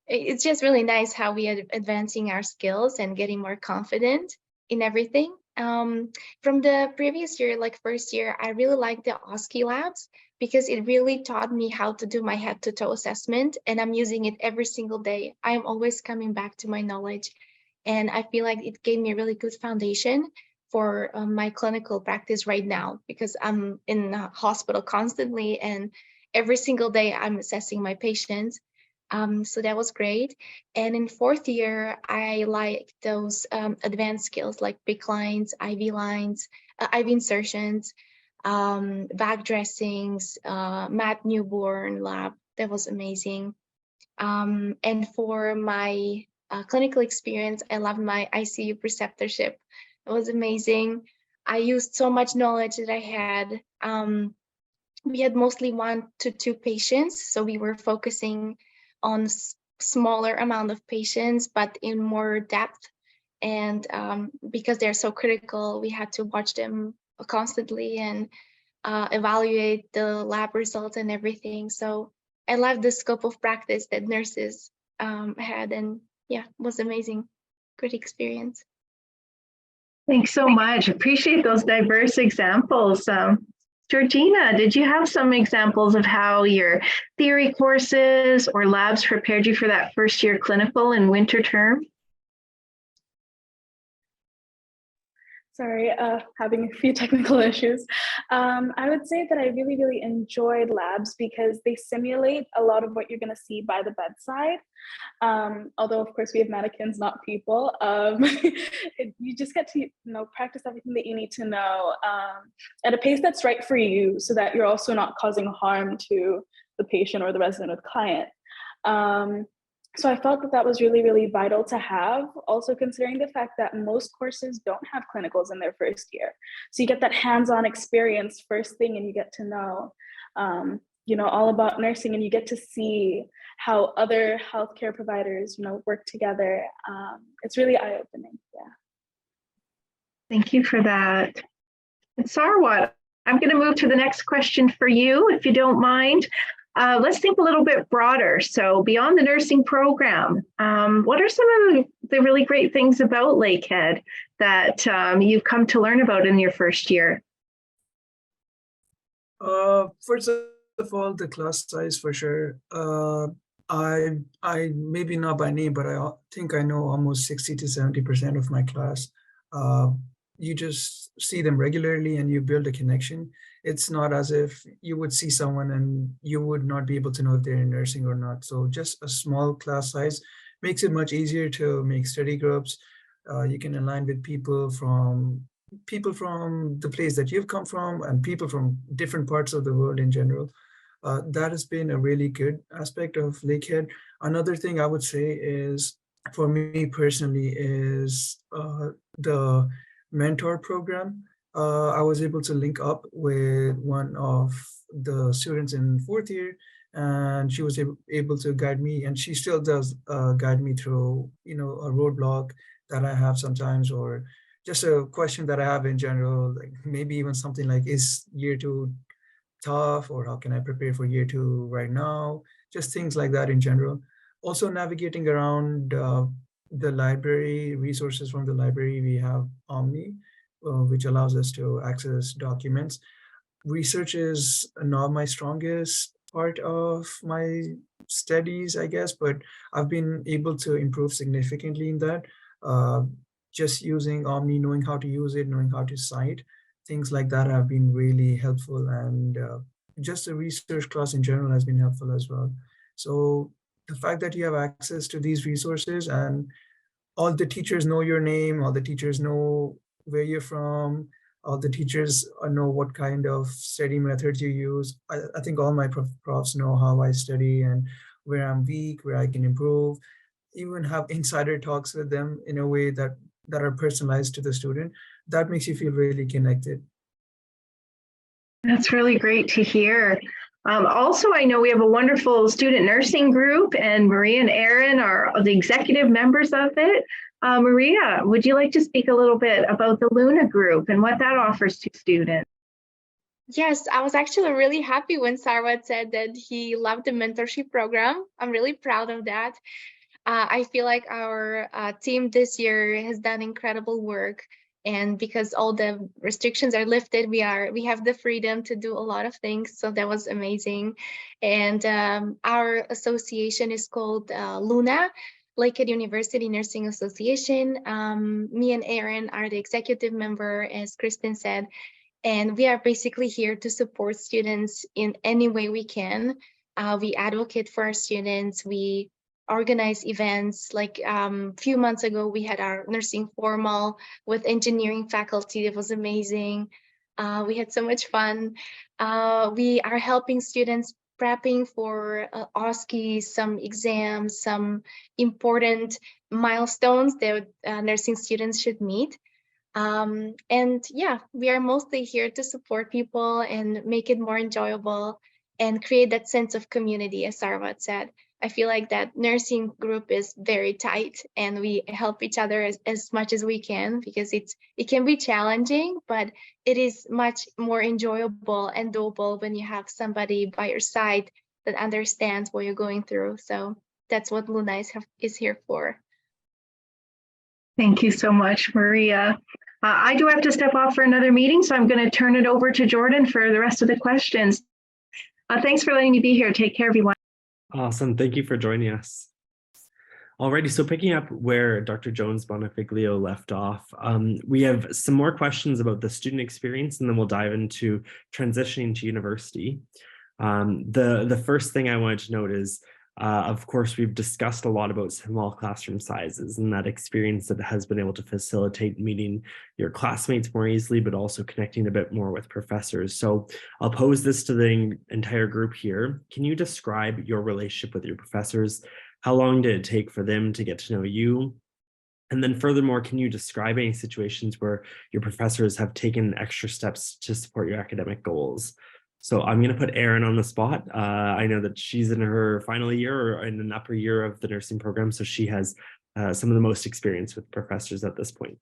it's just really nice how we are advancing our skills and getting more confident in everything. From the previous year, like first year, I really liked the OSCE labs because it really taught me how to do my head to toe assessment, and I'm using it every single day. I'm always coming back to my knowledge, and I feel like it gave me a really good foundation for my clinical practice right now, because I'm in the hospital constantly, and every single day I'm assessing my patients. So that was great. And in fourth year, I like those advanced skills like PICC lines, IV lines, IV insertions, back dressings, mat newborn lab. That was amazing. And for my clinical experience, I loved my ICU preceptorship. It was amazing. I used so much knowledge that I had. We had mostly 1 to 2 patients, so we were focusing on smaller amount of patients, but in more depth. And because they're so critical, we had to watch them constantly and evaluate the lab results and everything. So I love the scope of practice that nurses had, and yeah, it was amazing. Good experience. Thanks so much. Appreciate those diverse examples. Georgina, did you have some examples of how your theory courses or labs prepared you for that first year clinical and winter term? Sorry, having a few technical issues. I would say that I really, really enjoyed labs because they simulate a lot of what you're going to see by the bedside. Although, of course, we have mannequins, not people. You just get to practice everything that you need to know at a pace that's right for you so that you're also not causing harm to the patient or the resident or the client. So I felt that that was really, really vital to have, also considering the fact that most courses don't have clinicals in their first year. So you get that hands-on experience first thing, and you get to know, all about nursing, and you get to see how other healthcare providers, work together. It's really eye-opening, yeah. Thank you for that. And Sarwat, I'm going to move to the next question for you, if you don't mind. Let's think a little bit broader. So beyond the nursing program, what are some of the really great things about Lakehead that you've come to learn about in your first year? First of all, the class size for sure. I maybe not by name, but I think I know almost 60 to 70% of my class. You just see them regularly and you build a connection. It's not as if you would see someone and you would not be able to know if they're in nursing or not. So just a small class size makes it much easier to make study groups. You can align with people from the place that you've come from and people from different parts of the world in general. That has been a really good aspect of Lakehead. Another thing I would say is, for me personally, is the mentor program. I was able to link up with one of the students in 4th year, and she was able to guide me, and she still does guide me through, a roadblock that I have sometimes, or just a question that I have in general, like maybe even something like, is year 2 tough, or how can I prepare for year 2 right now? Just things like that in general. Also navigating around the library, resources from the library. We have Omni, which allows us to access documents. Research is not my strongest part of my studies, I guess, but I've been able to improve significantly in that. Just using Omni, knowing how to use it, knowing how to cite, things like that have been really helpful. And just the research class in general has been helpful as well. So the fact that you have access to these resources, and all the teachers know your name, all the teachers know where you're from, all the teachers know what kind of study methods you use. I think all my profs know how I study and where I'm weak, where I can improve, even have insider talks with them in a way that are personalized to the student. That makes you feel really connected. That's really great to hear. Also, I know we have a wonderful student nursing group, and Maria and Aaron are the executive members of it. Maria, would you like to speak a little bit about the Luna group and what that offers to students? Yes, I was actually really happy when Sarwat said that he loved the mentorship program. I'm really proud of that. I feel like our team this year has done incredible work, and because all the restrictions are lifted, we have the freedom to do a lot of things. So that was amazing. And our association is called Luna, Lakehead University Nursing Association. Me and Aaron are the executive member, as Kristen said, and we are basically here to support students in any way we can. We advocate for our students. We organize events. Like a few months ago, we had our nursing formal with engineering faculty. It was amazing. We had so much fun. We are helping students prepping for OSCE, some exams, some important milestones that nursing students should meet. And yeah, we are mostly here to support people and make it more enjoyable and create that sense of community, as Sarwat said. I feel like that nursing group is very tight, and we help each other as much as we can, because it can be challenging, but it is much more enjoyable and doable when you have somebody by your side that understands what you're going through. So that's what Luna is here for. Thank you so much, Maria. I do have to step off for another meeting, so I'm going to turn it over to Jordan for the rest of the questions. Thanks for letting me be here. Take care, everyone. Awesome. Thank you for joining us. Alrighty, so picking up where Dr. Jones-Bonofiglio left off, we have some more questions about the student experience, and then we'll dive into transitioning to university. The first thing I wanted to note is, of course, we've discussed a lot about small classroom sizes and that experience that has been able to facilitate meeting your classmates more easily, but also connecting a bit more with professors. So I'll pose this to the entire group here. Can you describe your relationship with your professors? How long did it take for them to get to know you? And then furthermore, can you describe any situations where your professors have taken extra steps to support your academic goals? So I'm going to put Erin on the spot. I know that she's in her final year or in an upper year of the nursing program, so she has some of the most experience with professors at this point.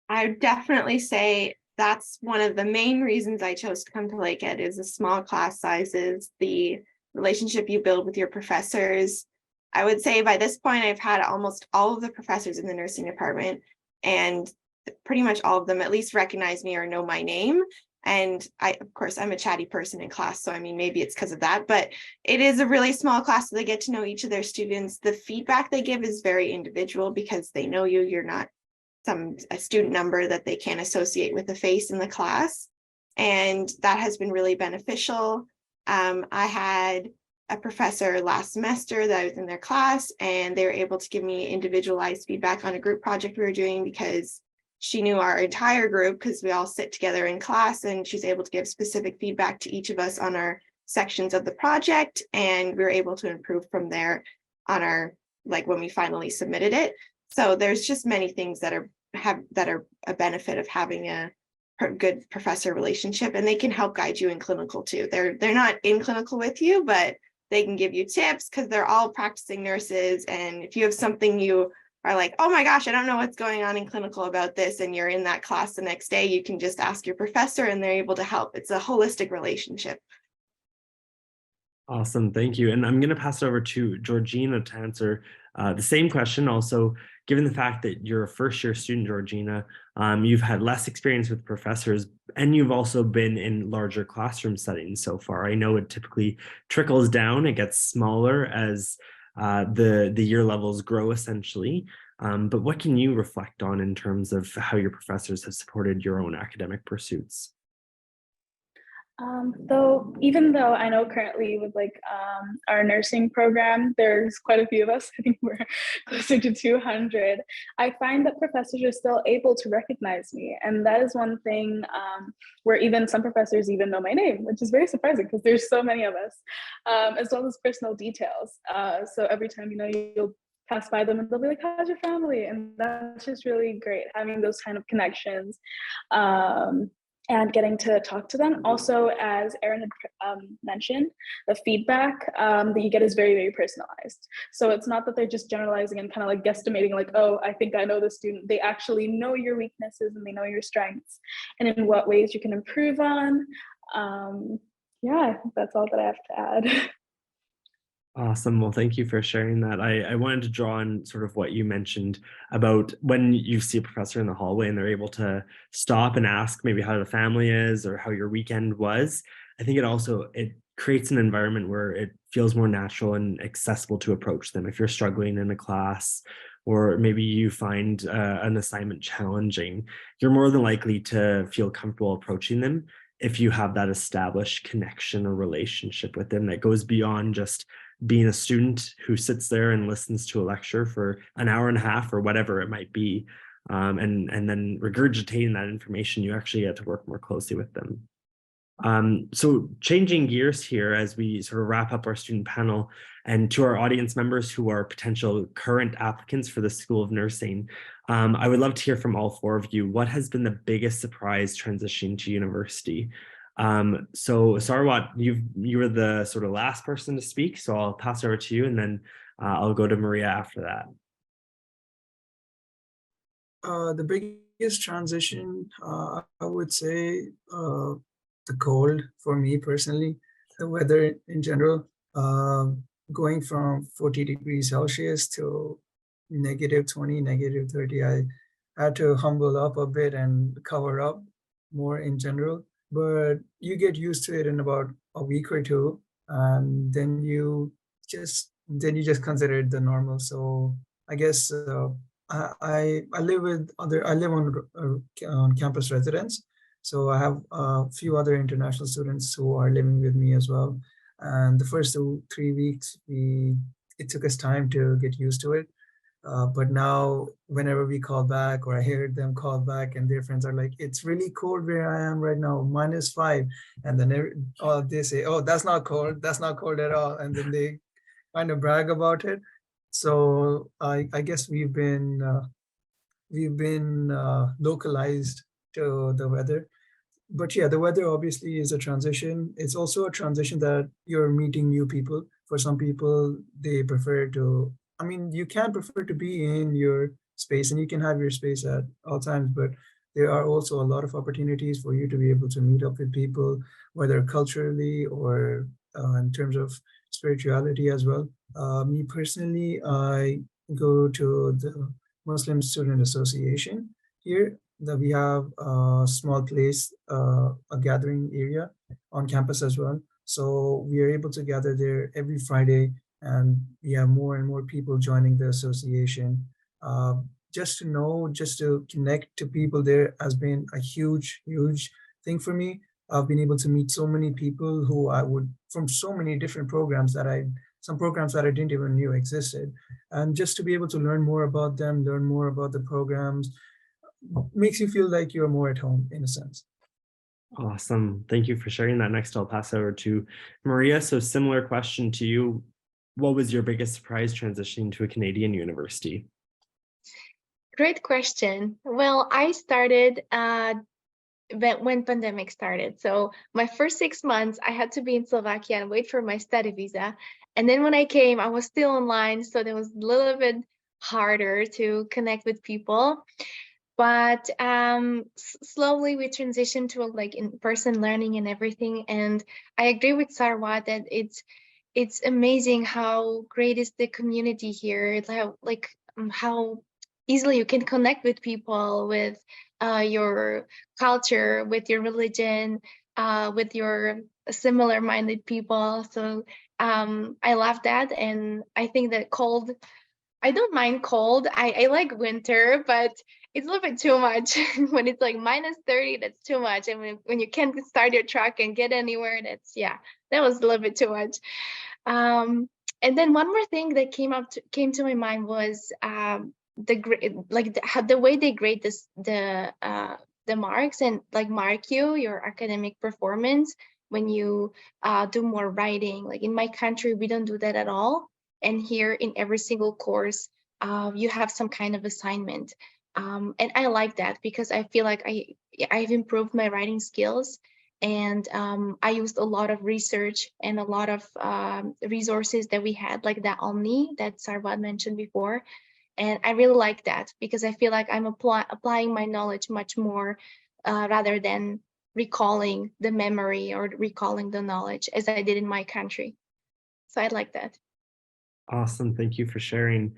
I would definitely say that's one of the main reasons I chose to come to Lakehead is the small class sizes, the relationship you build with your professors. I would say by this point, I've had almost all of the professors in the nursing department, and pretty much all of them at least recognize me or know my name. And of course, I'm a chatty person in class, so I mean, maybe it's because of that, but it is a really small class, so they get to know each of their students. The feedback they give is very individual because they know you. You're not a student number that they can't associate with a face in the class. And that has been really beneficial. I had a professor last semester that I was in their class, and they were able to give me individualized feedback on a group project we were doing because she knew our entire group because we all sit together in class, and she's able to give specific feedback to each of us on our sections of the project. And we were able to improve from there on our, like when we finally submitted it. So there's just many things that are a benefit of having a good professor relationship, and they can help guide you in clinical too. They're not in clinical with you, but they can give you tips because they're all practicing nurses. And if you have something you are like, oh my gosh, I don't know what's going on in clinical about this, and you're in that class the next day, you can just ask your professor and they're able to help. It's a holistic relationship. Awesome, thank you. And I'm going to pass it over to Georgina to answer the same question. Also, given the fact that you're a first-year student, Georgina, you've had less experience with professors, and you've also been in larger classroom settings so far. I know it typically trickles down; it gets smaller as the year levels grow, essentially. But what can you reflect on in terms of how your professors have supported your own academic pursuits? Though, even though I know currently with our nursing program, there's quite a few of us, I think we're closer to 200, I find that professors are still able to recognize me. And that is one thing where even some professors even know my name, which is very surprising because there's so many of us, as well as personal details. So every time, you'll pass by them and they'll be like, how's your family? And that's just really great, having those kind of connections. And getting to talk to them. Also, as Erin had mentioned, the feedback that you get is very, very personalized. So it's not that they're just generalizing and kind of like guesstimating, like, oh, I think I know the student. They actually know your weaknesses and they know your strengths and in what ways you can improve on. Yeah, I think that's all that I have to add. Awesome. Well, thank you for sharing that. I wanted to draw on sort of what you mentioned about when you see a professor in the hallway and they're able to stop and ask maybe how the family is or how your weekend was. I think it creates an environment where it feels more natural and accessible to approach them. If you're struggling in a class or maybe you find an assignment challenging, you're more than likely to feel comfortable approaching them if you have that established connection or relationship with them that goes beyond just being a student who sits there and listens to a lecture for an hour and a half or whatever it might be, and then regurgitating that information. You actually get to work more closely with them. So changing gears here as we sort of wrap up our student panel, and to our audience members who are potential current applicants for the School of Nursing, I would love to hear from all four of you. What has been the biggest surprise transitioning to university? So Sarwat, you were the sort of last person to speak, so I'll pass over to you, and then I'll go to Maria after that. The biggest transition, I would say, the cold for me personally, the weather in general, going from 40 degrees Celsius to -20, -30. I had to humble up a bit and cover up more in general. But you get used to it in about a week or two, and then you just consider it the normal. So I guess I live with other I live on campus residence, so I have a few other international students who are living with me as well. And the first 3 weeks, it took us time to get used to it. But now, whenever we call back, or I hear them call back, and their friends are like, "It's really cold where I am right now, -5," and then they say, "Oh, that's not cold. That's not cold at all," and then they kind of brag about it. So I guess we've been localized to the weather. But yeah, the weather obviously is a transition. It's also a transition that you're meeting new people. For some people, they prefer to, I mean, you can prefer to be in your space, and you can have your space at all times, but there are also a lot of opportunities for you to be able to meet up with people, whether culturally or in terms of spirituality as well. Me personally, I go to the Muslim Student Association here, that we have a small place, a gathering area on campus as well. So we are able to gather there every Friday, and we have more and more people joining the association. Uh, just to connect to people there has been a huge, huge thing for me. I've been able to meet so many people who I would, from so many different programs some programs that I didn't even knew existed. And just to be able to learn more about them, learn more about the programs, makes you feel like you're more at home in a sense. Awesome. Thank you for sharing that. Next, I'll pass over to Maria. So similar question to you. What was your biggest surprise transitioning to a Canadian university? Great question. Well, I started when pandemic started. So my first 6 months, I had to be in Slovakia and wait for my study visa. And then when I came, I was still online, so it was a little bit harder to connect with people. But slowly we transitioned to like in-person learning and everything. And I agree with Sarwa that it's amazing how great is the community here. It's how easily you can connect with people, with your culture, with your religion, with your similar-minded people. So I love that, and I think that I don't mind cold. I like winter, but it's a little bit too much. When it's like -30, that's too much. And when you can't start your truck and get anywhere, that was a little bit too much. And then one more thing that came to my mind was the way they grade the marks and like mark your academic performance when you do more writing. Like in my country, we don't do that at all. And here in every single course, you have some kind of assignment. And I like that because I feel like I've improved my writing skills, and I used a lot of research and a lot of resources that we had, like the Omni that Sarwad mentioned before. And I really like that because I feel like I'm applying my knowledge much more rather than recalling the memory or recalling the knowledge as I did in my country. So I like that. Awesome. Thank you for sharing.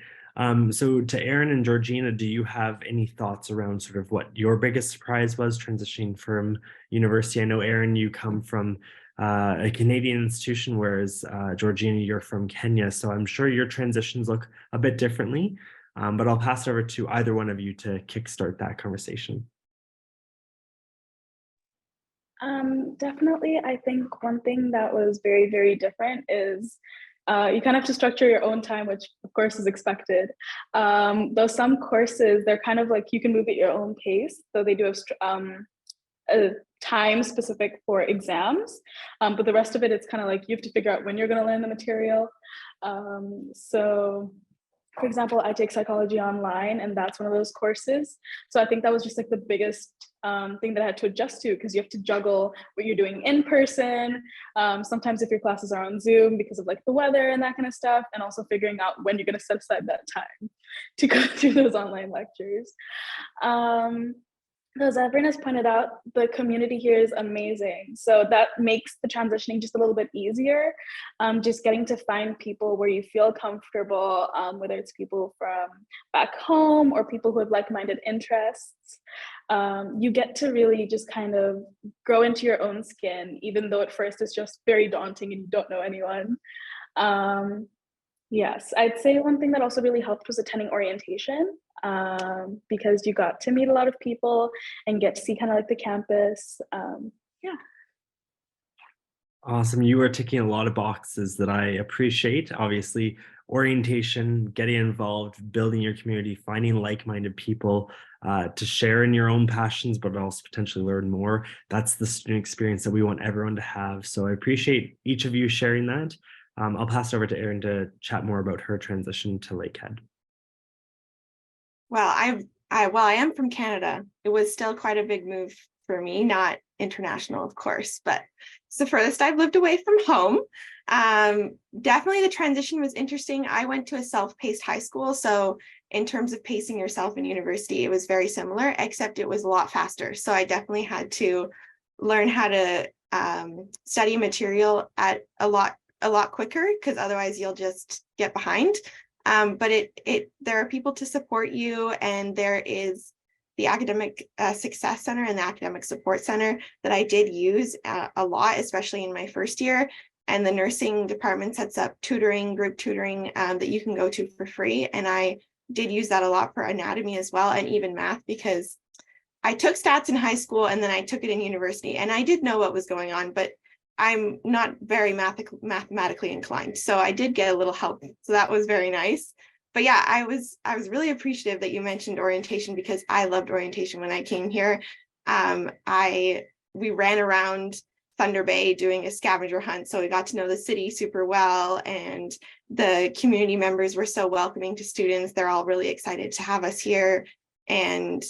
So to Aaron and Georgina, do you have any thoughts around sort of what your biggest surprise was transitioning from university? I know, Aaron, you come from a Canadian institution, whereas Georgina, you're from Kenya. So I'm sure your transitions look a bit differently, but I'll pass it over to either one of you to kickstart that conversation. Definitely, I think one thing that was very, very different is you kind of have to structure your own time, which of course is expected. Though some courses, they're kind of like you can move at your own pace. So they do have a time specific for exams, but the rest of it, it's kind of like you have to figure out when you're going to learn the material. So for example, I take psychology online, and that's one of those courses. So I think that was just like the biggest thing that I had to adjust to, because you have to juggle what you're doing in person. Sometimes if your classes are on Zoom because of like the weather and that kind of stuff, and also figuring out when you're going to set aside that time to go through those online lectures. as everyone has pointed out, the community here is amazing. So that makes the transitioning just a little bit easier. Just getting to find people where you feel comfortable, whether it's people from back home or people who have like-minded interests. You get to really just kind of grow into your own skin, even though at first it's just very daunting and you don't know anyone. Yes, I'd say one thing that also really helped was attending orientation, because you got to meet a lot of people and get to see kind of like the campus. Yeah. Awesome. You are ticking a lot of boxes that I appreciate. Obviously, orientation, getting involved, building your community, finding like-minded people to share in your own passions, but also potentially learn more. That's the student experience that we want everyone to have. So I appreciate each of you sharing that. I'll pass it over to Erin to chat more about her transition to Lakehead. Well, I am from Canada. It was still quite a big move for me, not international, of course, but it's the furthest I've lived away from home. Definitely the transition was interesting. I went to a self-paced high school, so in terms of pacing yourself in university, it was very similar, except it was a lot faster. So I definitely had to learn how to study material at a lot quicker, because otherwise you'll just get behind. But there are people to support you, and there is the Academic Success Center and the Academic Support Center that I did use a lot, especially in my first year. And the nursing department sets up tutoring, group tutoring that you can go to for free. And I did use that a lot for anatomy as well, and even math, because I took stats in high school and then I took it in university, and I did know what was going on, but I'm not very mathematically inclined. So I did get a little help. So that was very nice. But yeah, I was really appreciative that you mentioned orientation, because I loved orientation when I came here. We ran around Thunder Bay doing a scavenger hunt. So we got to know the city super well, and the community members were so welcoming to students. They're all really excited to have us here. And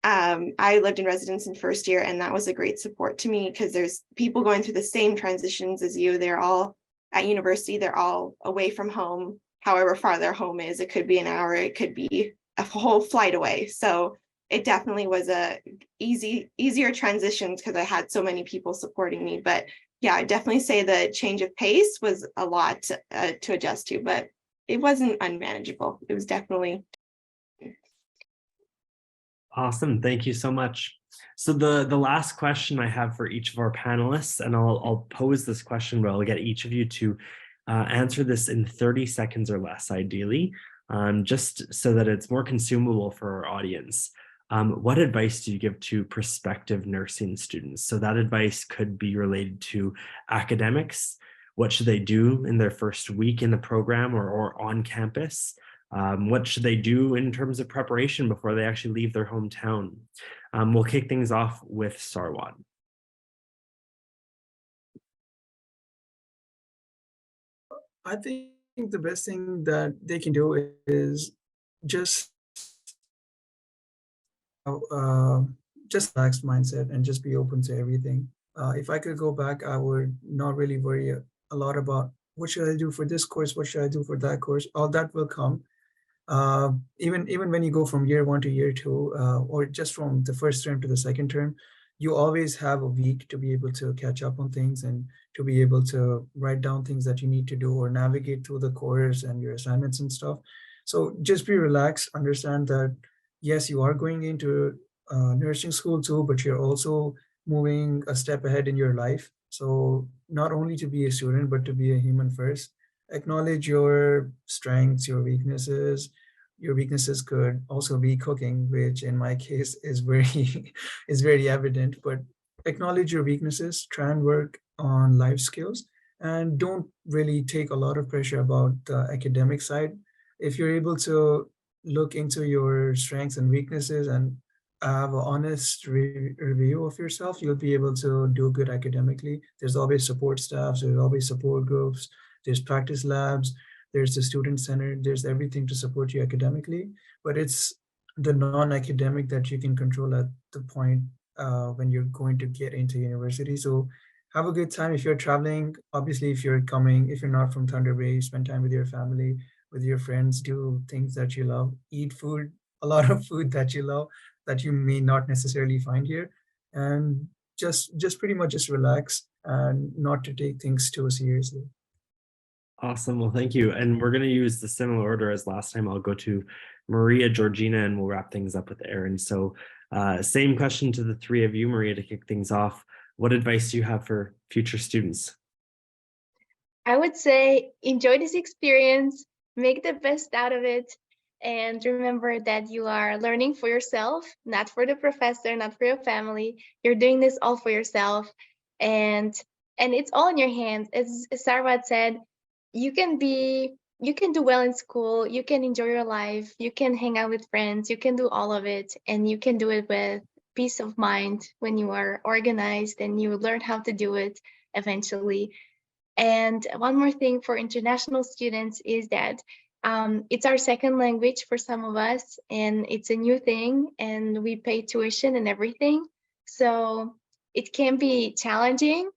I lived in residence in first year, and that was a great support to me, because there's people going through the same transitions as you. They're all at university, they're all away from home, however far their home is. It could be an hour, it could be a whole flight away. So it definitely was a easier transition, because I had so many people supporting me. But yeah, I definitely say the change of pace was a lot to adjust to, but it wasn't unmanageable. It was definitely. Awesome. Thank you so much. So the last question I have for each of our panelists, and I'll pose this question, but I'll get each of you to answer this in 30 seconds or less, ideally, just so that it's more consumable for our audience. What advice do you give to prospective nursing students? So that advice could be related to academics. What should they do in their first week in the program or on campus? What should they do in terms of preparation before they actually leave their hometown? We'll kick things off with Sarwat. I think the best thing that they can do is just relaxed mindset and just be open to everything. If I could go back, I would not really worry a lot about what should I do for this course, what should I do for that course. All that will come. Even when you go from year 1 to year 2, or just from the first term to the second term, you always have a week to be able to catch up on things and to be able to write down things that you need to do or navigate through the course and your assignments and stuff. So just be relaxed, understand that yes, you are going into nursing school too, but you're also moving a step ahead in your life. So not only to be a student, but to be a human first. Acknowledge your strengths, your weaknesses. Your weaknesses could also be cooking, which in my case is very evident. But acknowledge your weaknesses, try and work on life skills, and don't really take a lot of pressure about the academic side. If you're able to look into your strengths and weaknesses and have an honest review of yourself, you'll be able to do good academically. There's always support staffs, there's always support groups, there's practice labs, there's the student center, there's everything to support you academically. But it's the non-academic that you can control at the point when you're going to get into university. So have a good time if you're traveling. Obviously, if you're not from Thunder Bay, spend time with your family, with your friends, do things that you love, eat food, a lot of food that you love. that you may not necessarily find here, and just pretty much just relax and not to take things too seriously. Awesome. Well, thank you. And we're going to use the similar order as last time. I'll go to Maria, Georgina, and we'll wrap things up with Aaron. So same question to the three of you, Maria, to kick things off. What advice do you have for future students? I would say enjoy this experience, make the best out of it, and remember that you are learning for yourself, not for the professor, not for your family. You're doing this all for yourself, and it's all in your hands. As Sarwat said, you can do well in school, you can enjoy your life, you can hang out with friends, you can do all of it, and you can do it with peace of mind when you are organized and you learn how to do it eventually. And one more thing for international students is that it's our second language for some of us, and it's a new thing, and we pay tuition and everything. So it can be challenging,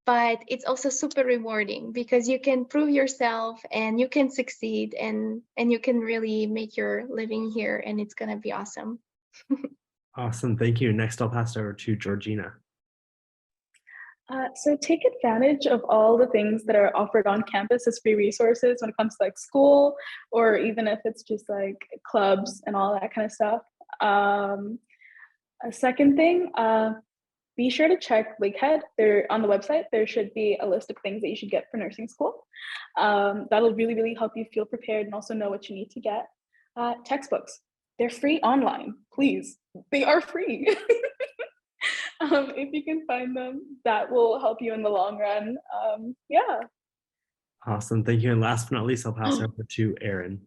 but it's also super rewarding because you can prove yourself and you can succeed, and you can really make your living here, and it's going to be awesome. Awesome. Thank you. Next, I'll pass it over to Georgina. So take advantage of all the things that are offered on campus as free resources when it comes to like school, or even if it's just like clubs and all that kind of stuff. A second thing, be sure to check Lakehead. There on the website, there should be a list of things that you should get for nursing school. That'll really, really help you feel prepared and also know what you need to get. Textbooks, they're free online, please. They are free. If you can find them, that will help you in the long run. Yeah. Awesome. Thank you. And last but not least, I'll pass it over to Aaron.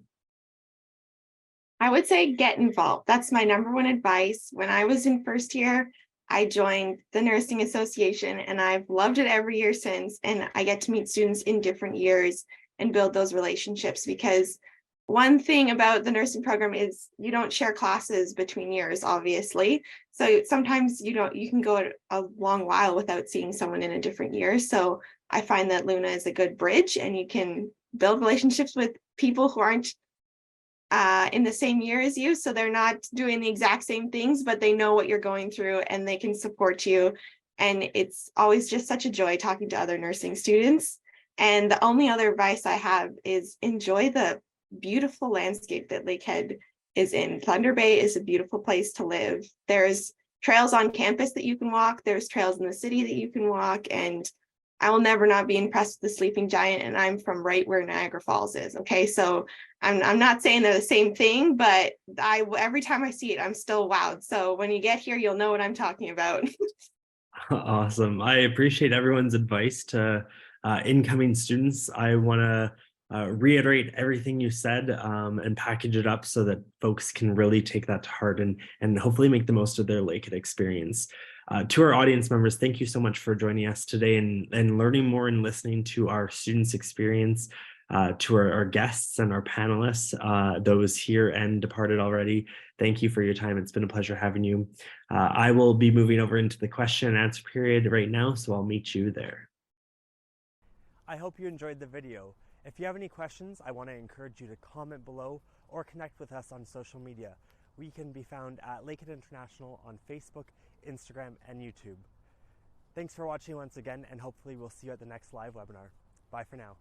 I would say get involved. That's my number one advice. When I was in first year, I joined the Nursing Association, and I've loved it every year since. And I get to meet students in different years and build those relationships, because one thing about the nursing program is you don't share classes between years, obviously. So sometimes you can go a long while without seeing someone in a different year. So I find that Luna is a good bridge, and you can build relationships with people who aren't in the same year as you. So they're not doing the exact same things, but they know what you're going through and they can support you. And it's always just such a joy talking to other nursing students. And the only other advice I have is enjoy the beautiful landscape that Lakehead is in. Thunder Bay is a beautiful place to live. There's trails on campus that you can walk. There's trails in the city that you can walk. And I will never not be impressed with the Sleeping Giant. And I'm from right where Niagara Falls is. Okay, so I'm not saying they're the same thing, but every time I see it, I'm still wowed. So when you get here, you'll know what I'm talking about. Awesome. I appreciate everyone's advice to incoming students. I want to reiterate everything you said and package it up so that folks can really take that to heart and hopefully make the most of their Lakehead experience. To our audience members, thank you so much for joining us today and learning more and listening to our students' experience. To our guests and our panelists, those here and departed already, thank you for your time. It's been a pleasure having you. I will be moving over into the question and answer period right now, so I'll meet you there. I hope you enjoyed the video. If you have any questions, I want to encourage you to comment below or connect with us on social media. We can be found at Lakehead International on Facebook, Instagram, and YouTube. Thanks for watching once again, and hopefully we'll see you at the next live webinar. Bye for now.